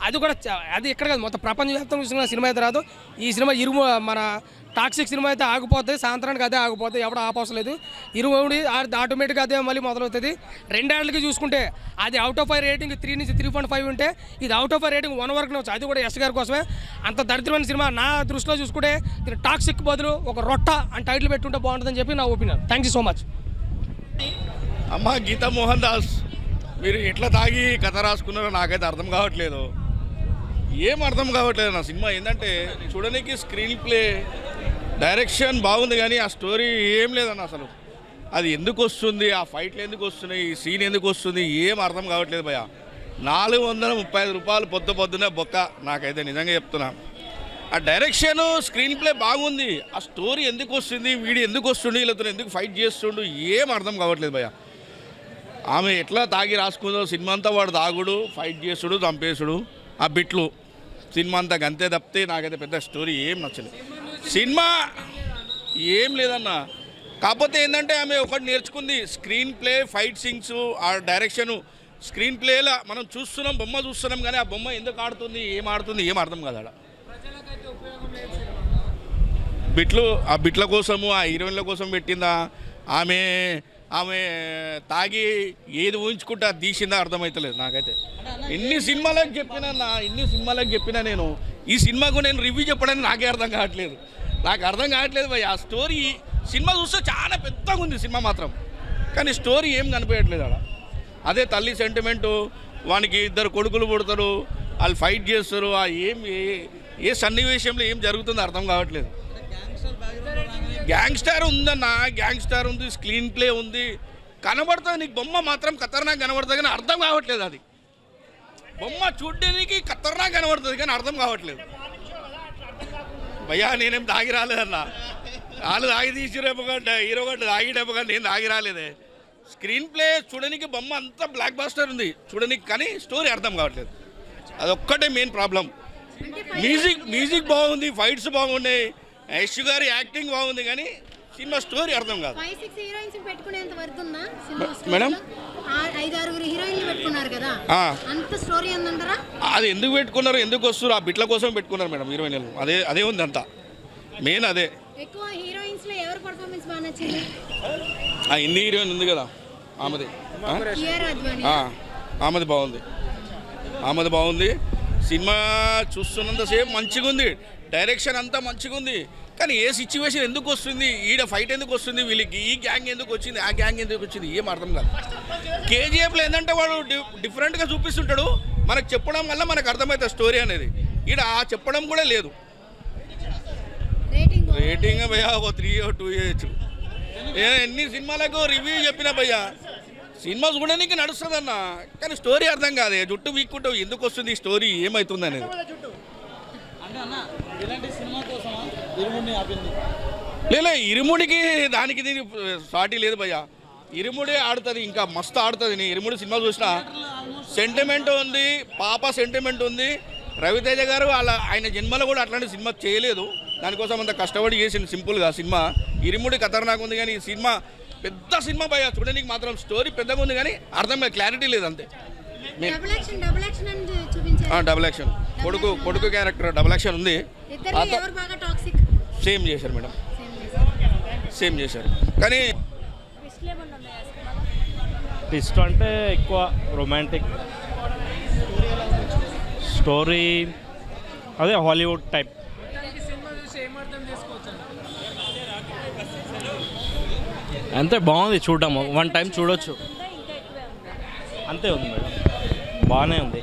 అది కూడా అది ఇక్కడ కాదు, మొత్తం ప్రపంచవ్యాప్తంగా చూసిన సినిమా అయితే రాదు. ఈ సినిమా మన టాక్సిక్ సినిమా అయితే ఆగిపోతుంది, సాయంత్రానికి అదే ఆగిపోతుంది, ఎవడో ఆపవసరం లేదు. ఇరుముడి ఆటోమేటిక్గా అదే మళ్ళీ మొదలవుతుంది. 2 ఏళ్ళకి చూసుకుంటే అది అవుట్ ఆఫ్ 5 రేటింగ్ 3 నుంచి 3.5 ఉంటే ఇది అవుట్ ఆఫ్ 5 రేటింగ్ 1 వరకు వచ్చు, అది కూడా యశ్ గారి కోసమే. అంత దరిద్రమైన సినిమా నా దృష్టిలో చూసుకుంటే దీని టాక్సిక్ బదులు ఒక రొట్ట అని టైటిల్ పెట్టుంటే బాగుంటుందని చెప్పి నా opinion. Thank you so much. అమ్మ గీతా మోహన్ దాస్, మీరు ఎట్లా తాగి కథ రాసుకున్నారో నాకైతే అర్థం కావట్లేదు, ఏం అర్థం కావట్లేదు. నా సినిమా ఏంటంటే చూడడానికి స్క్రీన్ ప్లే డైరెక్షన్ బాగుంది, కానీ ఆ స్టోరీ ఏం లేదన్న. అసలు అది ఎందుకు వస్తుంది, ఆ ఫైట్లు ఎందుకు వస్తున్నాయి, ఈ సీన్ ఎందుకు వస్తుంది, ఏం అర్థం కావట్లేదు భయ్య. 435 రూపాయలు పొద్దునే బొక్క నాకైతే, నిజంగా చెప్తున్నా. ఆ డైరెక్షన్ స్క్రీన్ ప్లే బాగుంది, ఆ స్టోరీ ఎందుకు వస్తుంది, వీడు ఎందుకు వస్తుండు, వీళ్ళతో ఎందుకు ఫైట్ చేస్తుండు, ఏం అర్థం కావట్లేదు భయ్య. ఆమె ఎట్లా తాగి రాసుకుందో సినిమా అంతా, వాడు తాగుడు, ఫైట్ చేసుడు, చంపేసుడు, ఆ బిట్లు, సినిమా అంతా గంతే తప్పితే నాకైతే పెద్ద స్టోరీ ఏం నచ్చలేదు. సినిమా ఏం లేదన్న, కాకపోతే ఏంటంటే ఆమె ఒకటి నేర్చుకుంది, స్క్రీన్ ప్లే, ఫైట్ సీన్స్, ఆ డైరెక్షను. స్క్రీన్ ప్లేలా మనం చూస్తున్నాం, బొమ్మ చూస్తున్నాం, కానీ ఆ బొమ్మ ఎందుకు ఆడుతుంది, ఏం అర్థం కాదు. ఆడ బిట్లు, ఆ బిట్ల కోసము, ఆ హీరోయిన్ల కోసం పెట్టిందా, ఆమె తాగి ఏది ఊహించుకుంటే అది తీసిందా అర్థమవుతలేదు నాకైతే. ఎన్ని సినిమాలకు చెప్పినా నేను ఈ సినిమాకు నేను రివ్యూ చెప్పడానికి నాకే అర్థం కావట్లేదు భయ్. ఆ స్టోరీ సినిమా చూస్తే చాలా పెద్దగా ఉంది సినిమా మాత్రం, కానీ స్టోరీ ఏం కనిపించట్లేదు ఆడ. అదే తల్లి సెంటిమెంటు, వానికి 2 కొడుకులు పుడతారు, వాళ్ళు ఫైట్ చేస్తారు, ఆ ఏ సన్నివేశంలో ఏం జరుగుతుందో అర్థం కావట్లేదు. గ్యాంగ్స్టార్ ఉందన్న, గ్యాంగ్స్టార్ ఉంది, స్క్రీన్ ప్లే ఉంది, కనబడుతుంది నీకు బొమ్మ మాత్రం ఖతర్నాక్ కనబడుతుంది, కానీ అర్థం కావట్లేదు. అది బొమ్మ చూడడానికి ఖతర్నాక్ కనబడుతుంది, కానీ అర్థం కావట్లేదు భయ్యా. నేనేం తాగి రాలేదన్న, వాళ్ళు తాగి తీసి రేపగడ్డ హీరో గడ్డ తాగిడేపగడ్డ, నేను తాగి రాలేదే. స్క్రీన్ ప్లే చూడడానికి బొమ్మ అంతా బ్లాక్ బాస్టర్ ఉంది చూడడానికి, కానీ స్టోరీ అర్థం కావట్లేదు. అదొక్కటే మెయిన్ ప్రాబ్లం. మ్యూజిక్ బాగుంది, ఫైట్స్ బాగున్నాయి, యశ్ గారి యాక్టింగ్ బాగుంది, కానీ సినిమా స్టోరీ అర్థం కాదు. 5-6 హీరోయిన్స్ పెట్టుకునేంత వరకు ఉందా మేడం? 5-6 హీరోయిన్లు పెట్టుకున్నారు కదా, అంత స్టోరీ ఉందంటారా? అది ఎందుకు పెట్టుకున్నారు, ఎందుకు వస్తారు, ఆ బిట్ల కోసం పెట్టుకున్నారు మేడం హీరోయిన్లు. అదే ఉంది అంతా మెయిన్. అదే ఎక్కువ హీరోయిన్స్ లో ఎవరి పర్ఫార్మెన్స్ బాగా నచ్చింది? ఆ హిందీ హీరోయిన్ ఉంది కదా, ఆమెది బాగుంది. సినిమా చూస్తున్నంతసేపు మంచిగా ఉంది, డైరెక్షన్ అంతా మంచిగా ఉంది, కానీ ఏ సిచ్యువేషన్ ఎందుకు వస్తుంది, ఈడ ఫైట్ ఎందుకు వస్తుంది, వీళ్ళకి ఈ గ్యాంగ్ ఎందుకు వచ్చింది, ఆ గ్యాంగ్ ఎందుకు వచ్చింది, ఏం అర్థం కాదు. కేజీఎఫ్లో ఏంటంటే వాడు డిఫరెంట్గా చూపిస్తుంటాడు, మనకు చెప్పడం వల్ల మనకు అర్థమవుతుంది స్టోరీ అనేది. ఈడ ఆ చెప్పడం కూడా లేదు. రేటింగ్ భయ్యా ఒక 3 or 2 ఇవ్వచ్చు. ఎన్ని సినిమాలకు రివ్యూ చెప్పినా భయ్యా, సినిమా చూడడానికి నడుస్తుంది అన్న, కానీ స్టోరీ అర్థం కాదు. జుట్టు వీక్కుంటావు, ఎందుకు వస్తుంది ఈ స్టోరీ, ఏమవుతుంది అనేది. లేదా ఇరుముడికి దానికి దీని సాటి లేదు భయ్యా. ఇరుముడే ఆడుతుంది, ఇంకా మస్తు ఆడుతుంది. నేను ఇరుముడి సినిమా చూసిన సెంటిమెంట్ ఉంది, పాప సెంటిమెంట్ ఉంది. రవితేజ గారు ఆయన జన్మలో కూడా అట్లాంటి సినిమా చేయలేదు, దానికోసం అంత కష్టపడి చేసింది సింపుల్గా సినిమా. ఇరుముడి ఖతర్నాక్ ఉంది, కానీ ఈ సినిమా పెద్ద సినిమా భయ్యా. చూడడానికి మాత్రం స్టోరీ పెద్దగా ఉంది, కానీ అర్థం క్లారిటీ లేదు అంతే. డబుల్ యాక్షన్, కొడుకు క్యారెక్టర్ డబుల్ యాక్షన్ ఉంది. సేమ్ చేశారు మేడం, సేమ్ చేశారు. కానీ ట్విస్ట్ అంటే ఎక్కువ రొమాంటిక్ స్టోరీ, అదే హాలీవుడ్ టైప్. అంతే, బాగుంది చూడటం, 1 time చూడొచ్చు, అంతే ఉంది మేడం, బాగానే ఉంది.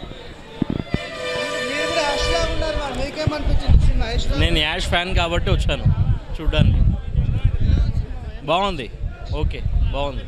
నేను యాష్ ఫ్యాన్ కాబట్టి వచ్చాను చూడడానికి. బాగుంది, ఓకే బాగుంది.